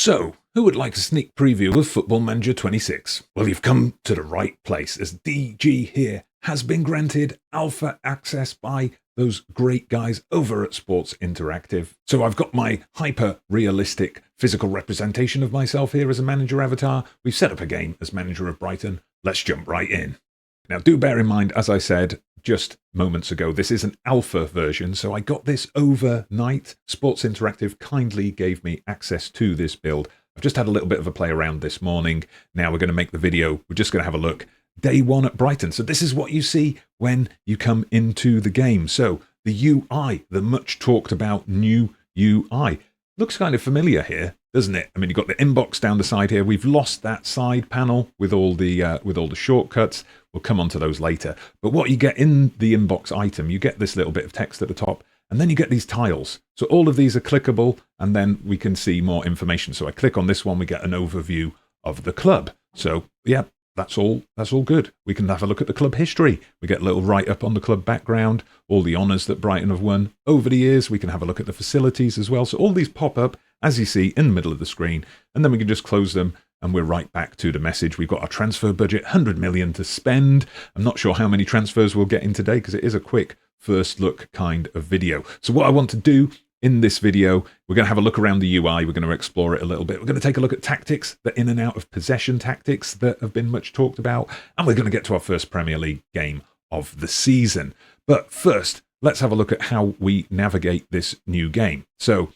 So, who would like a sneak preview of Football Manager 26? Well, you've come to the right place, as DG here has been granted alpha access by those great guys over at Sports Interactive. So I've got my hyper-realistic physical representation of myself here as a manager avatar. We've set up a game as manager of Brighton. Let's jump right in. Now, do bear in mind, as I said just moments ago, this is an alpha version, so I got this overnight. Sports Interactive kindly gave me access to this build. I've just had a little bit of a play around this morning. Now we're going to make the video. We're just going to have a look. Day one at Brighton. So this is what you see when you come into the game. So the UI, the much talked about new UI, looks kind of familiar here, doesn't it? I mean, you've got the inbox down the side here. We've lost that side panel with all the shortcuts. We'll come on to those later. But what you get in the inbox item, you get this little bit of text at the top, and then you get these tiles. So all of these are clickable, and then we can see more information. So I click on this one, we get an overview of the club. So yeah, that's all good. We can have a look at the club history. We get a little write-up on the club background, all the honours that Brighton have won over the years. We can have a look at the facilities as well. So all these pop up, as you see, in the middle of the screen, and then we can just close them, and we're right back to the message. We've got our transfer budget, 100 million to spend. I'm not sure how many transfers we'll get in today, because it is a quick first look kind of video. So what I want to do in this video, we're going to have a look around the UI. We're going to explore it a little bit. We're going to take a look at tactics, the in and out of possession tactics that have been much talked about. And we're going to get to our first Premier League game of the season. But first, let's have a look at how we navigate this new game. So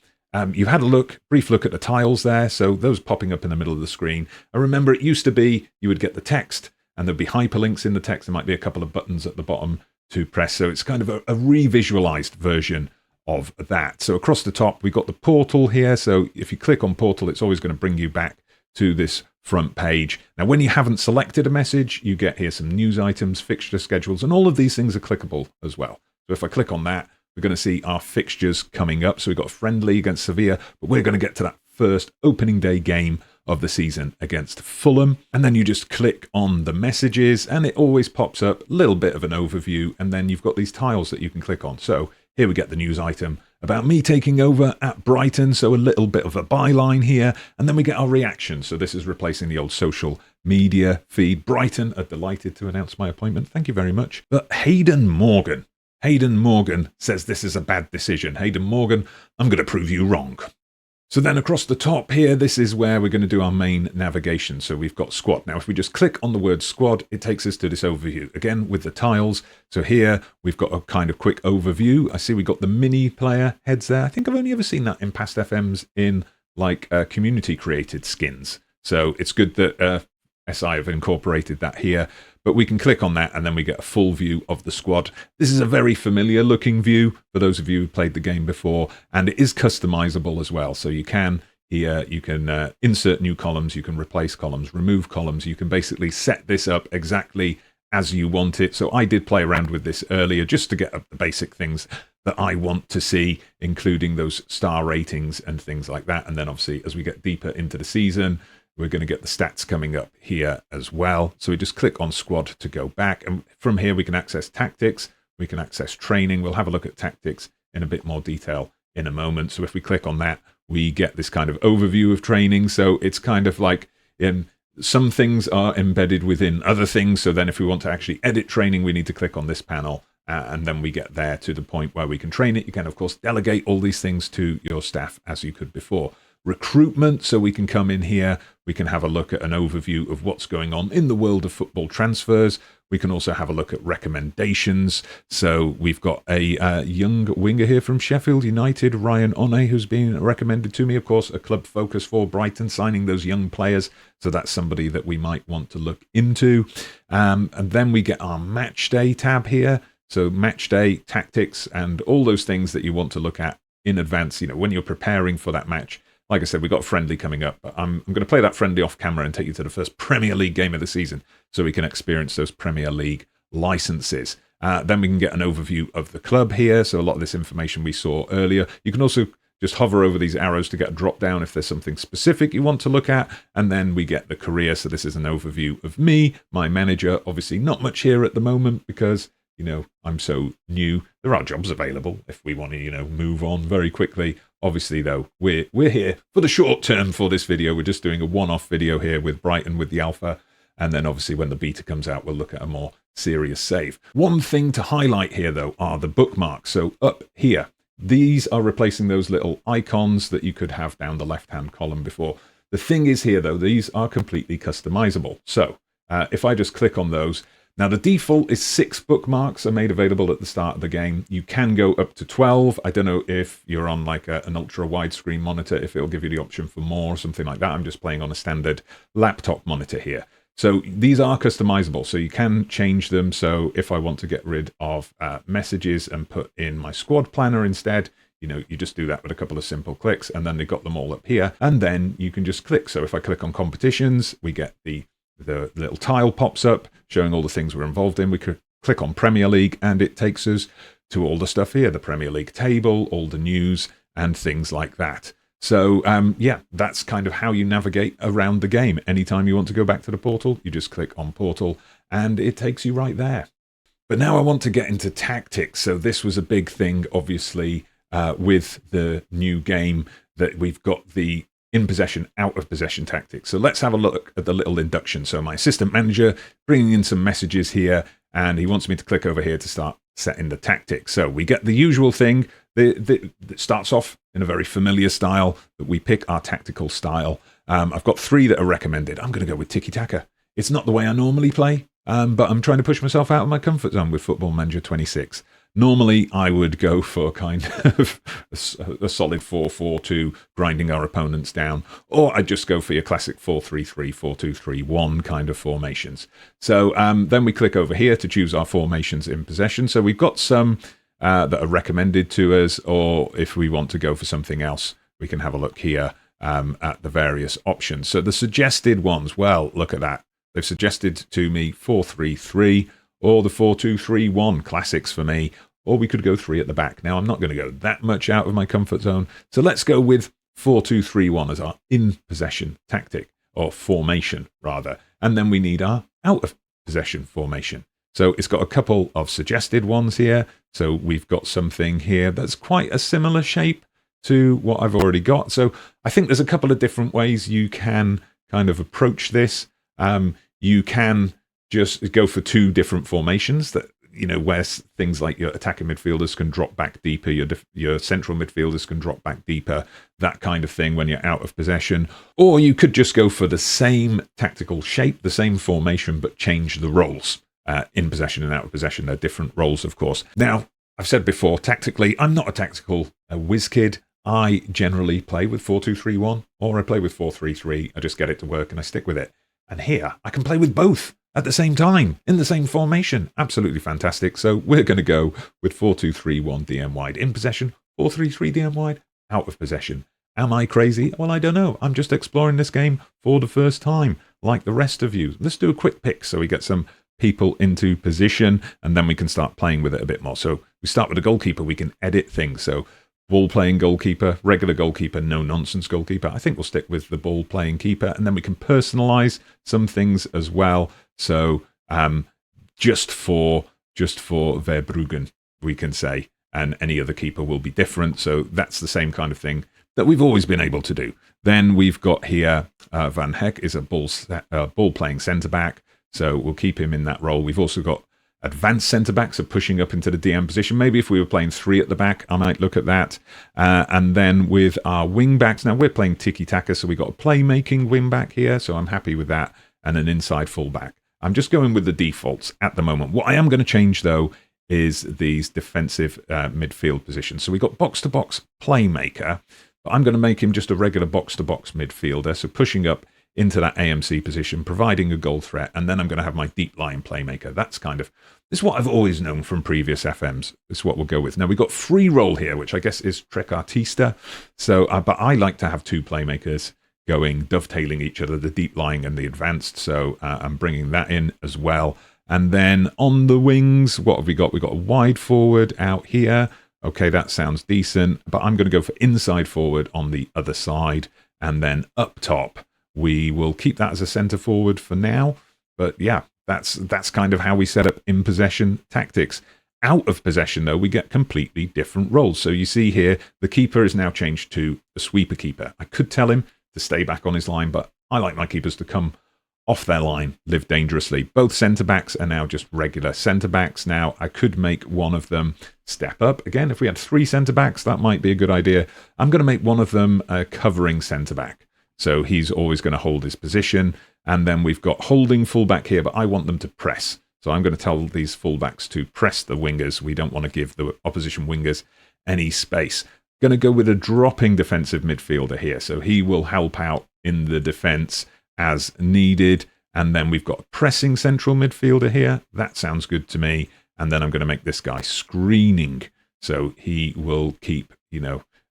you've had a brief look at the tiles there. So those popping up in the middle of the screen. And remember, it used to be you would get the text and there'd be hyperlinks in the text. There might be a couple of buttons at the bottom to press. So it's kind of a revisualized version of that. So across the top, we've got the portal here. So if you click on portal, it's always going to bring you back to this front page. Now, when you haven't selected a message, you get here some news items, fixture schedules, and all of these things are clickable as well. So if I click on that, we're going to see our fixtures coming up. So we've got a friendly against Sevilla, but we're going to get to that first opening day game of the season against Fulham. And then you just click on the messages and it always pops up a little bit of an overview. And then you've got these tiles that you can click on. So here we get the news item about me taking over at Brighton. So a little bit of a byline here. And then we get our reaction. So this is replacing the old social media feed. Brighton are delighted to announce my appointment. Thank you very much. But Hayden Morgan says this is a bad decision. Hayden Morgan, I'm going to prove you wrong. So then across the top here, this is where we're going to do our main navigation. So we've got squad. Now, if we just click on the word squad, it takes us to this overview. Again, with the tiles. So here we've got a kind of quick overview. I see we've got the mini player heads there. I think I've only ever seen that in past FMs in like community created skins. So it's good that SI have incorporated that here. But we can click on that and then we get a full view of the squad. This is a very familiar looking view for those of you who played the game before, and it is customizable as well. So you can here, you can insert new columns, you can replace columns, remove columns. You can basically set this up exactly as you want it. So I did play around with this earlier just to get up the basic things that I want to see, including those star ratings and things like that. And then obviously as we get deeper into the season, we're going to get the stats coming up here as well. So we just click on squad to go back. And from here, we can access tactics. We can access training. We'll have a look at tactics in a bit more detail in a moment. So if we click on that, we get this kind of overview of training. So it's kind of like some things are embedded within other things. So then if we want to actually edit training, we need to click on this panel. And then we get there to the point where we can train it. You can, of course, delegate all these things to your staff as you could before. Recruitment, so we can come in here, we can have a look at an overview of what's going on in the world of football transfers. We can also have a look at recommendations. So we've got a young winger here from Sheffield United, Ryan One, who's been recommended to me, of course, a club focus for Brighton, signing those young players. So that's somebody that we might want to look into. And then we get our match day tab here. So match day, tactics, and all those things that you want to look at in advance, when you're preparing for that match. Like I said, we've got a friendly coming up. I'm going to play that friendly off camera and take you to the first Premier League game of the season so we can experience those Premier League licenses. Then we can get an overview of the club here. So a lot of this information we saw earlier. You can also just hover over these arrows to get a drop down if there's something specific you want to look at. And then we get the career. So this is an overview of me, my manager. Obviously not much here at the moment because I'm so new. There are jobs available if we want to, move on very quickly. Obviously, though, we're here for the short term for this video. We're just doing a one-off video here with Brighton with the alpha. And then obviously when the beta comes out, we'll look at a more serious save. One thing to highlight here, though, are the bookmarks. So up here, these are replacing those little icons that you could have down the left-hand column before. The thing is here, though, these are completely customizable. So if I just click on those, now the default is 6 bookmarks are made available at the start of the game. You can go up to 12. I don't know if you're on like an ultra widescreen monitor, if it'll give you the option for more or something like that. I'm just playing on a standard laptop monitor here. So these are customizable, so you can change them. So if I want to get rid of messages and put in my squad planner instead, you just do that with a couple of simple clicks, and then they've got them all up here. And then you can just click. So if I click on competitions, we get the little tile pops up showing all the things we're involved in. We could click on Premier League, and it takes us to all the stuff here, the Premier League table, all the news, and things like that. So, yeah, that's kind of how you navigate around the game. Anytime you want to go back to the portal, you just click on portal and it takes you right there. But now I want to get into tactics. So this was a big thing, obviously, with the new game, that we've got the in possession, out of possession tactics. So let's have a look at the little induction. So my assistant manager bringing in some messages here, and he wants me to click over here to start setting the tactics. So we get the usual thing that starts off in a very familiar style, that we pick our tactical style. I've got 3 that are recommended. I'm going to go with tiki-taka. It's not the way I normally play, but I'm trying to push myself out of my comfort zone with Football Manager 26. Normally, I would go for kind of a solid 4-4-2, grinding our opponents down, or I'd just go for your classic 4-3-3, 4-2-3-1 kind of formations. So then we click over here to choose our formations in possession. So we've got some that are recommended to us, or if we want to go for something else, we can have a look here at the various options. So the suggested ones, well, look at that. They've suggested to me 4-3-3 or the 4-2-3-1, classics for me, or we could go 3 at the back. Now, I'm not going to go that much out of my comfort zone, so let's go with 4-2-3-1 as our in-possession tactic, or formation, rather. And then we need our out-of-possession formation. So it's got a couple of suggested ones here. So we've got something here that's quite a similar shape to what I've already got. So I think there's a couple of different ways you can kind of approach this. You can just go for 2 different formations that, where things like your attacking midfielders can drop back deeper, your central midfielders can drop back deeper, that kind of thing when you're out of possession. Or you could just go for the same tactical shape, the same formation, but change the roles. In possession and out of possession, they're different roles, of course. Now, I've said before, tactically, I'm not a tactical whiz kid. I generally play with 4-2-3-1, or I play with 4-3-3. I just get it to work and I stick with it. And here, I can play with both at the same time, in the same formation. Absolutely fantastic. So we're going to go with 4-2-3-1 DM wide in possession, 4-3-3 DM wide, out of possession. Am I crazy? Well, I don't know. I'm just exploring this game for the first time, like the rest of you. Let's do a quick pick so we get some people into position, and then we can start playing with it a bit more. So we start with a goalkeeper. We can edit things. So ball-playing goalkeeper, regular goalkeeper, no-nonsense goalkeeper. I think we'll stick with the ball-playing keeper, and then we can personalize some things as well. So just for Verbruggen, we can say, and any other keeper will be different. So that's the same kind of thing that we've always been able to do. Then we've got here Van Heck is a ball-playing centre-back. So we'll keep him in that role. We've also got advanced centre-backs are pushing up into the DM position. Maybe if we were playing 3 at the back, I might look at that. And then with our wing-backs, now we're playing tiki-taka, so we've got a playmaking wing-back here, so I'm happy with that, and an inside full-back. I'm just going with the defaults at the moment. What I am going to change, though, is these defensive midfield positions. So we've got box-to-box playmaker, but I'm going to make him just a regular box-to-box midfielder, so pushing up into that AMC position, providing a goal threat, and then I'm going to have my deep line playmaker. This is what I've always known from previous FMs. It's what we'll go with. Now, we've got free roll here, which I guess is trequartista. So, but I like to have 2 playmakers going, dovetailing each other, the deep lying and the advanced. So I'm bringing that in as well. And then on the wings, what have we got? We've got a wide forward out here. Okay, that sounds decent, but I'm going to go for inside forward on the other side. And then up top, we will keep that as a centre forward for now. But yeah, That's kind of how we set up in possession tactics. Out of possession, though, we get completely different roles. So you see here, the keeper is now changed to a sweeper keeper. I could tell him to stay back on his line, but I like my keepers to come off their line, live dangerously. Both centre-backs are now just regular centre-backs. Now, I could make one of them step up. Again, if we had 3 centre-backs, that might be a good idea. I'm going to make one of them a covering centre-back. So he's always going to hold his position. And then we've got holding fullback here, but I want them to press. So I'm going to tell these fullbacks to press the wingers. We don't want to give the opposition wingers any space. Going to go with a dropping defensive midfielder here. So he will help out in the defence as needed. And then we've got a pressing central midfielder here. That sounds good to me. And then I'm going to make this guy screening. So he will keep,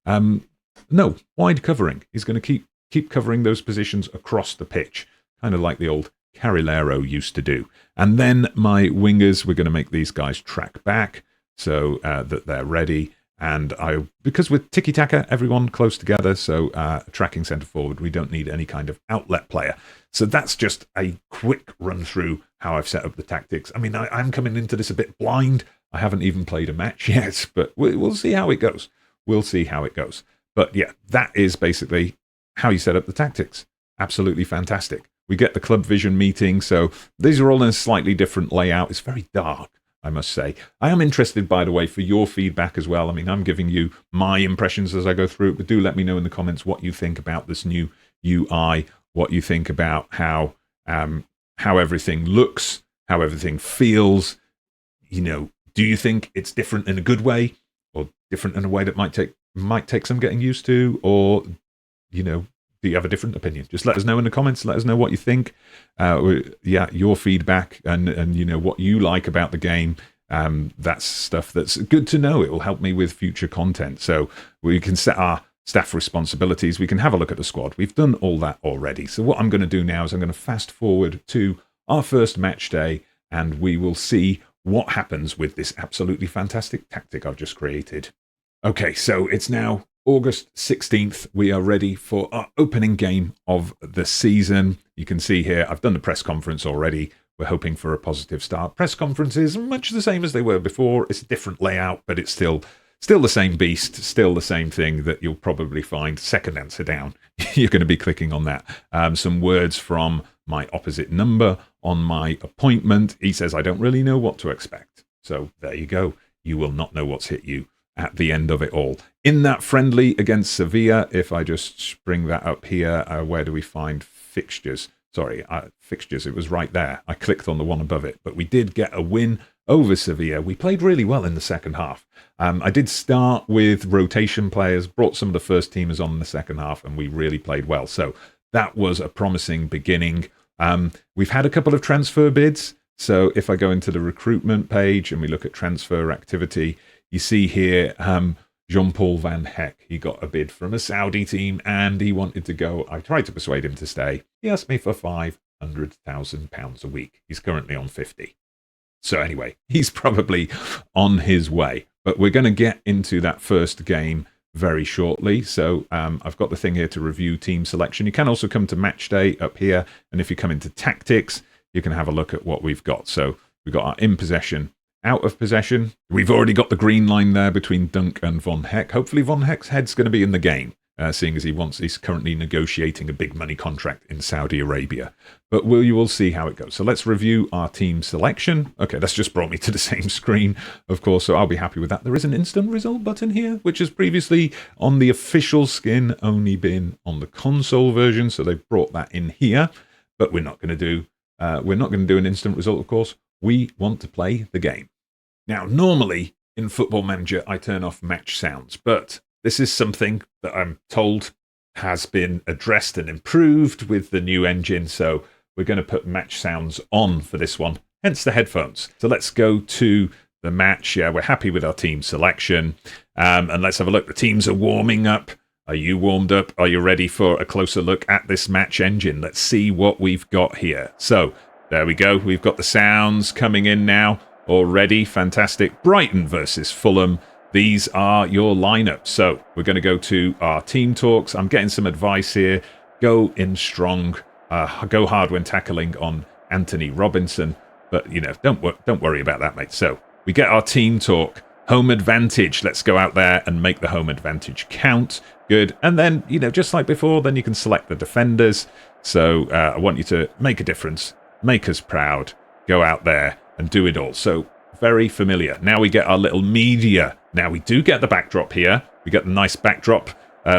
wide covering. He's going to keep covering those positions across the pitch, kind of like the old Carrilero used to do. And then my wingers, we're going to make these guys track back so that they're ready. And because with tiki-taka, everyone close together, so tracking centre forward, we don't need any kind of outlet player. So that's just a quick run through how I've set up the tactics. I mean, I'm coming into this a bit blind. I haven't even played a match yet, but we'll see how it goes. We'll see how it goes. But yeah, that is basically how you set up the tactics. Absolutely fantastic. We get the Club Vision meeting, so these are all in a slightly different layout. It's very dark, I must say. I am interested, by the way, for your feedback as well. I mean, I'm giving you my impressions as I go through it, but do let me know in the comments what you think about this new UI, what you think about how everything looks, how everything feels. Do you think it's different in a good way, or different in a way that might take some getting used to, or do you have a different opinion? Just let us know in the comments. Let us know what you think. Your feedback and what you like about the game. That's stuff that's good to know. It will help me with future content. So we can set our staff responsibilities. We can have a look at the squad. We've done all that already. So what I'm going to do now is I'm going to fast forward to our first match day, and we will see what happens with this absolutely fantastic tactic I've just created. Okay, so it's now August 16th, we are ready for our opening game of the season. You can see here, I've done the press conference already. We're hoping for a positive start. Press conferences, much the same as they were before. It's a different layout, but it's still the same beast, still the same thing that you'll probably find. Second answer down, you're going to be clicking on that. Some words from my opposite number on my appointment. He says, I don't really know what to expect. So there you go. You will not know what's hit you at the end of it all. In that friendly against Sevilla, if I just bring that up here, where do we find fixtures? Sorry, fixtures, it was right there. I clicked on the one above it, but we did get a win over Sevilla. We played really well in the second half. I did start with rotation players, brought some of the first teamers on in the second half, and we really played well. So that was a promising beginning. We've had a couple of transfer bids. So if I go into the recruitment page and we look at transfer activity, you see here, Jean-Paul Van Heck, he got a bid from a Saudi team and he wanted to go. I tried to persuade him to stay. He asked me for £500,000 a week. He's currently on 50. So anyway, he's probably on his way. But we're going to get into that first game very shortly. So I've got the thing here to review team selection. You can also come to match day up here. And if you come into tactics, you can have a look at what we've got. So we've got our in possession, out of possession. We've already got the green line there between Dunk and Von Heck. Hopefully Von Heck's head's going to be in the game, seeing as he's currently negotiating a big money contract in Saudi Arabia. But you will see how it goes. So let's review our team selection. Okay, that's just brought me to the same screen, of course, so I'll be happy with that. There is an instant result button here, which has previously on the official skin only been on the console version, so they've brought that in here. But we're not going to do an instant result, of course. We want to play the game. Now, normally in Football Manager, I turn off match sounds, but this is something that I'm told has been addressed and improved with the new engine, so we're going to put match sounds on for this one, hence the headphones. So let's go to the match. Yeah, we're happy with our team selection, and let's have a look. The teams are warming up. Are you warmed up? Are you ready for a closer look at this match engine? Let's see what we've got here. So there we go. We've got the sounds coming in now already. Fantastic. Brighton versus Fulham. These are your lineups. So we're going to go to our team talks. I'm getting some advice here. Go in strong. Go hard when tackling on Anthony Robinson. But, don't worry about that, mate. So we get our team talk. Home advantage. Let's go out there and make the home advantage count. Good. And then, just like before, then you can select the defenders. So I want you to make a difference, make us proud, go out there and do it all. So very familiar. Now we get our little media. Now we do get the backdrop here. We get the nice backdrop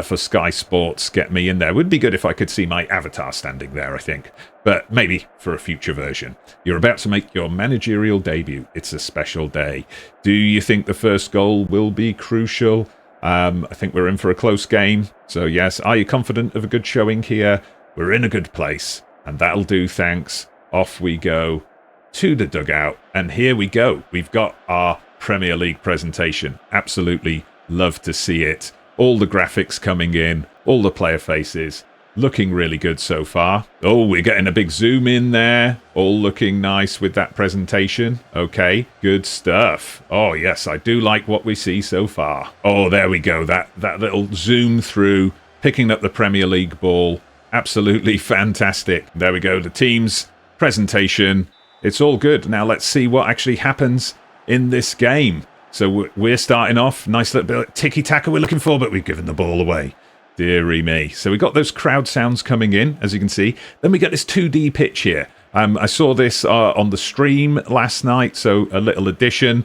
for Sky Sports. Get me in there. Would be good if I could see my avatar standing there, I think. But maybe for a future version. You're about to make your managerial debut. It's a special day. Do you think the first goal will be crucial? I think we're in for a close game. So yes, are you confident of a good showing here? We're in a good place. And that'll do, thanks. Off we go to the dugout. And here we go. We've got our Premier League presentation. Absolutely love to see it. All the graphics coming in, all the player faces, looking really good so far. Oh, we're getting a big zoom in there, all looking nice with that presentation. Okay, good stuff. Oh yes, I do like what we see so far. Oh, there we go, that little zoom through, picking up the Premier League ball. Absolutely fantastic. There we go, the team's presentation. It's all good. Now let's see what actually happens in this game. So we're starting off, nice little bit of tiki-taka we're looking for, but we've given the ball away. Deary me. So we got those crowd sounds coming in, as you can see. Then we get this 2D pitch here. I saw this on the stream last night, so a little addition.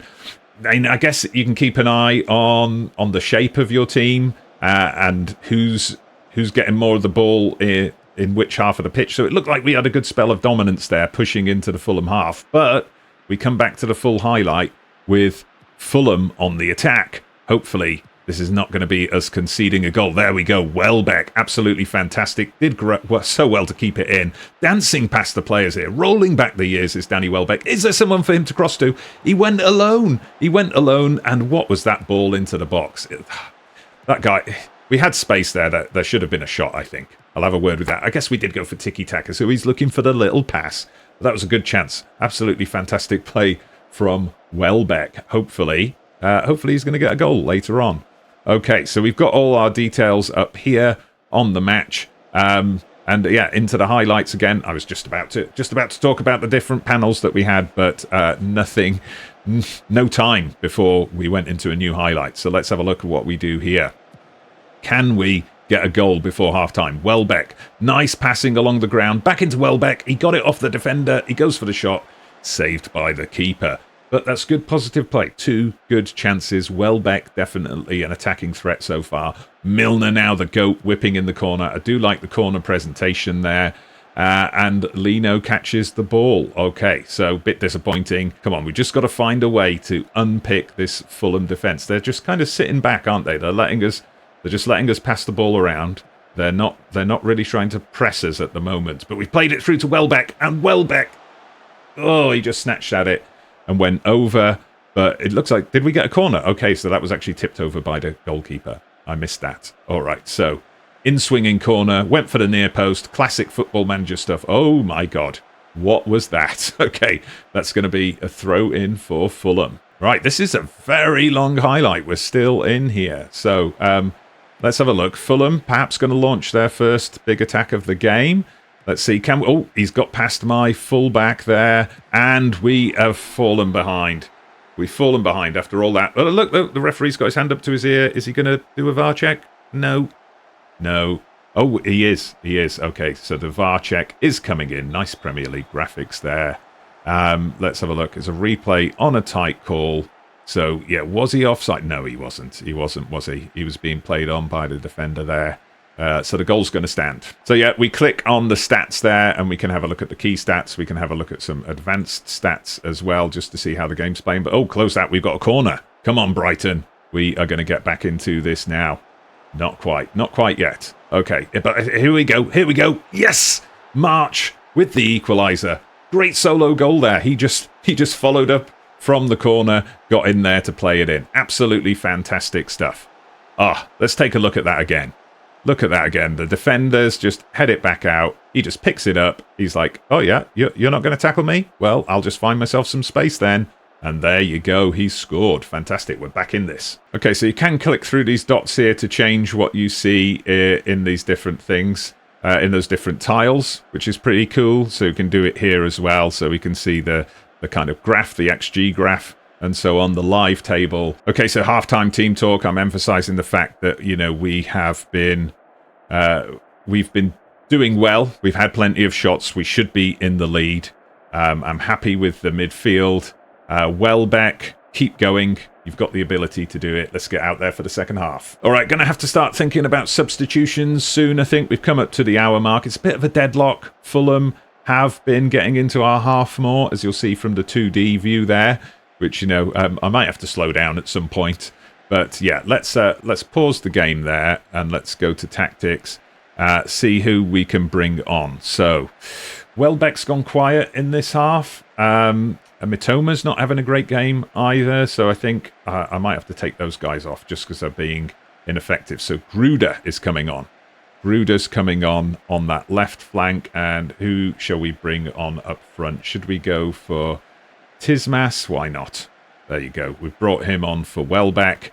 And I guess you can keep an eye on the shape of your team and who's getting more of the ball in which half of the pitch. So it looked like we had a good spell of dominance there, pushing into the Fulham half. But we come back to the full highlight with Fulham on the attack. Hopefully this is not going to be us conceding a goal. There we go. Welbeck, absolutely fantastic. Did so well to keep it in. Dancing past the players here. Rolling back the years is Danny Welbeck. Is there someone for him to cross to? He went alone. And what was that ball into the box? That guy, we had space there. There should have been a shot, I think. I'll have a word with that. I guess we did go for tiki-taka, so he's looking for the little pass. But that was a good chance. Absolutely fantastic play from Welbeck. Hopefully he's going to get a goal later on. Okay, so we've got all our details up here on the match. And yeah, into the highlights again. I was just about to talk about the different panels that we had, but no time before we went into a new highlight. So let's have a look at what we do here. Can we get a goal before half-time? Welbeck, nice passing along the ground. Back into Welbeck. He got it off the defender. He goes for the shot. Saved by the keeper. But that's good positive play. 2 good chances. Welbeck definitely an attacking threat so far. Milner now the goat whipping in the corner. I do like the corner presentation there. And Lino catches the ball. Okay, so a bit disappointing. Come on, we've just got to find a way to unpick this Fulham defence. They're just kind of sitting back, aren't they? They're just letting us pass the ball around. They're not really trying to press us at the moment. But we've played it through to Welbeck, and Welbeck, oh, he just snatched at it and went over. But it looks like, did we get a corner? Okay, so that was actually tipped over by the goalkeeper. I missed that. All right, so in-swinging corner, went for the near post, classic Football Manager stuff. Oh my God, what was that? Okay, that's going to be a throw-in for Fulham. Right, this is a very long highlight. We're still in here. So let's have a look. Fulham perhaps going to launch their first big attack of the game. Let's see. Oh, he's got past my fullback there, and we have fallen behind. We've fallen behind after all that. Oh, look, the referee's got his hand up to his ear. Is he going to do a VAR check? No. Oh, he is. Okay, so the VAR check is coming in. Nice Premier League graphics there. Let's have a look. It's a replay on a tight call. So, yeah, was he offside? No, he wasn't. He wasn't, was he? He was being played on by the defender there. So the goal's going to stand. So, yeah, we click on the stats there, and we can have a look at the key stats. We can have a look at some advanced stats as well, just to see how the game's playing. But, oh, close that. We've got a corner. Come on, Brighton. We are going to get back into this now. Not quite yet. Okay, but here we go. Yes! March with the equaliser. Great solo goal there. He just followed up from the corner, got in there to play it in. Absolutely fantastic stuff. Let's take a look at that again. Look at that again. The defenders just head it back out. He just picks it up. He's like, oh yeah, you're not going to tackle me? Well, I'll just find myself some space then. And there you go. He's scored. Fantastic. We're back in this. Okay, so you can click through these dots here to change what you see in these different things, in those different tiles, which is pretty cool. So you can do it here as well. So we can see the the kind of graph, the XG graph, and so on, the live table. Okay, so halftime team talk. I'm emphasizing the fact that, you know, we've been doing well. We've had plenty of shots. We should be in the lead. I'm happy with the midfield. Welbeck, keep going. You've got the ability to do it. Let's get out there for the second half. All right, going to have to start thinking about substitutions soon, I think. We've come up to the hour mark. It's a bit of a deadlock. Fulham have been getting into our half more, as you'll see from the 2D view there, which, you know, I might have to slow down at some point. But yeah, let's pause the game there and let's go to tactics, see who we can bring on. So, Welbeck's gone quiet in this half. Mitoma's not having a great game either, so I think I might have to take those guys off just because they're being ineffective. So Gruder is coming on. Gruder's coming on that left flank, and who shall we bring on up front? Should we go for Tismas? Why not? There you go. We've brought him on for Welbeck.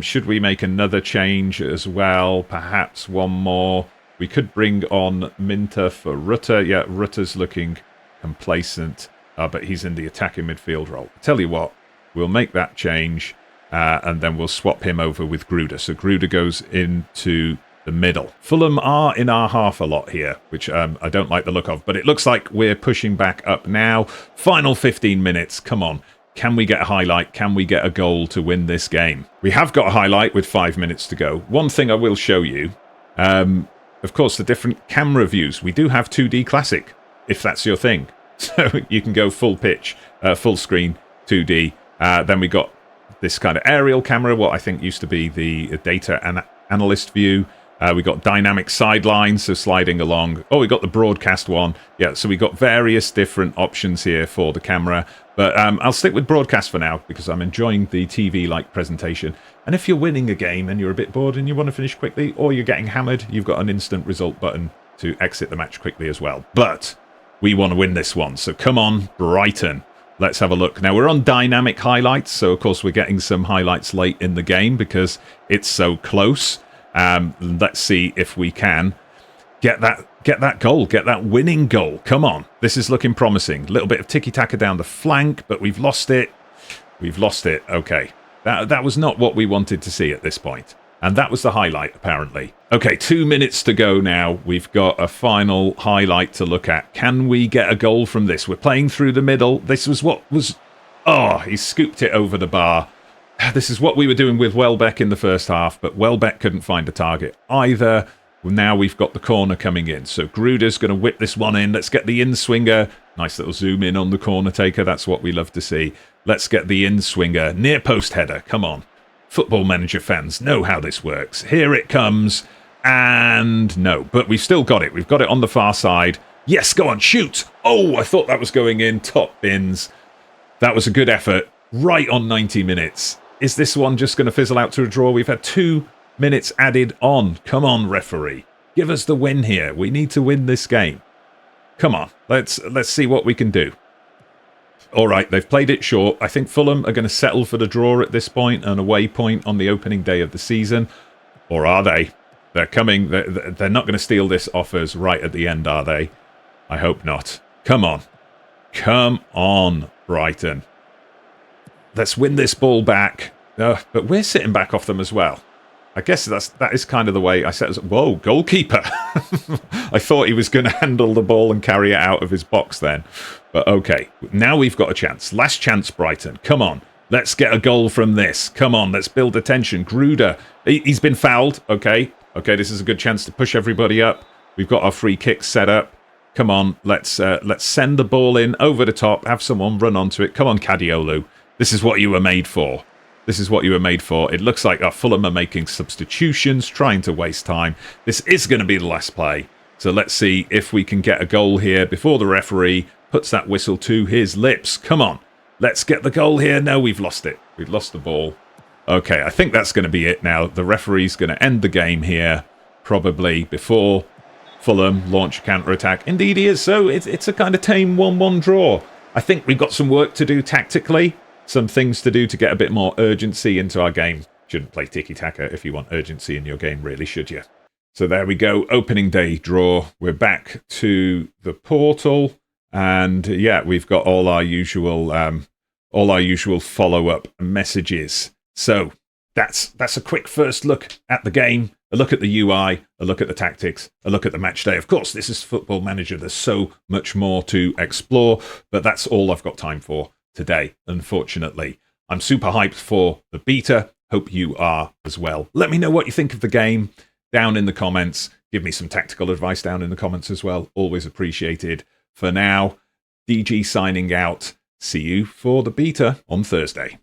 Should we make another change as well? Perhaps one more. We could bring on Minter for Rutter. Yeah, Rutter's looking complacent. But he's in the attacking midfield role. Tell you what, we'll make that change, and then we'll swap him over with Gruder. So Gruder goes into the middle. Fulham are in our half a lot here, which I don't like the look of, but it looks like we're pushing back up now. Final 15 minutes, come on. Can we get a highlight? Can we get a goal to win this game? We have got a highlight with 5 minutes to go. One thing I will show you, of course, the different camera views. We do have 2D Classic, if that's your thing. So you can go full pitch, full screen, 2D. Then we got this kind of aerial camera, what I think used to be the data analyst view. We got dynamic sidelines, so sliding along. Oh, we got the broadcast one. Yeah, so we got various different options here for the camera. But I'll stick with broadcast for now because I'm enjoying the TV-like presentation. And if you're winning a game and you're a bit bored and you want to finish quickly, or you're getting hammered, you've got an instant result button to exit the match quickly as well. But we want to win this one, so come on, Brighton. Let's have a look. Now, we're on dynamic highlights, so of course we're getting some highlights late in the game because it's so close. Let's see if we can get that goal, get that winning goal. Come on, this is looking promising. A little bit of tiki-taka down the flank, but we've lost it. We've lost it. Okay, that was not what we wanted to see at this point. And that was the highlight, apparently. Okay, 2 minutes to go now. We've got a final highlight to look at. Can we get a goal from this? We're playing through the middle. This was what was... Oh, he scooped it over the bar. This is what we were doing with Welbeck in the first half, but Welbeck couldn't find a target either. Now we've got the corner coming in. So Gruder's going to whip this one in. Let's get the in-swinger. Nice little zoom in on the corner taker. That's what we love to see. Let's get the in-swinger. Near post header. Come on. Football Manager fans know how this works. Here it comes, and no, but we've still got it. We've got it on the far side. Yes, go on, shoot. Oh, I thought that was going in. Top bins. That was a good effort. Right on 90 minutes. Is this one just going to fizzle out to a draw? We've had 2 minutes added on. Come on, referee. Give us the win here. We need to win this game. Come on, let's see what we can do. All right, they've played it short. I think Fulham are going to settle for the draw at this point, an away point on the opening day of the season. Or are they? They're coming. They're not going to steal this off us right at the end, are they? I hope not. Come on. Come on, Brighton. Let's win this ball back. But we're sitting back off them as well. I guess that is kind of the way I said. Whoa, goalkeeper. I thought he was going to handle the ball and carry it out of his box then. But okay, now we've got a chance. Last chance, Brighton. Come on. Let's get a goal from this. Come on, let's build the tension. Gruder, he's been fouled. Okay, this is a good chance to push everybody up. We've got our free kicks set up. Come on, let's send the ball in over the top. Have someone run onto it. Come on, Kadiolu. This is what you were made for. This is what you were made for. It looks like our Fulham are making substitutions, trying to waste time. This is going to be the last play. So let's see if we can get a goal here before the referee puts that whistle to his lips. Come on. Let's get the goal here. No, we've lost it. We've lost the ball. Okay, I think that's going to be it now. The referee's going to end the game here, probably before Fulham launch a counter-attack. Indeed he is. So it's a kind of tame 1-1 draw. I think we've got some work to do tactically. Some things to do to get a bit more urgency into our game. Shouldn't play tiki-taka if you want urgency in your game, really, should you? So there we go. Opening day draw. We're back to the portal. And yeah, we've got all our usual follow-up messages. So that's a quick first look at the game, a look at the UI, a look at the tactics, a look at the match day. Of course, this is Football Manager. There's so much more to explore, but that's all I've got time for today, unfortunately. I'm super hyped for the beta. Hope you are as well. Let me know what you think of the game down in the comments. Give me some tactical advice down in the comments as well. Always appreciated. For now, DG signing out. See you for the beta on Thursday.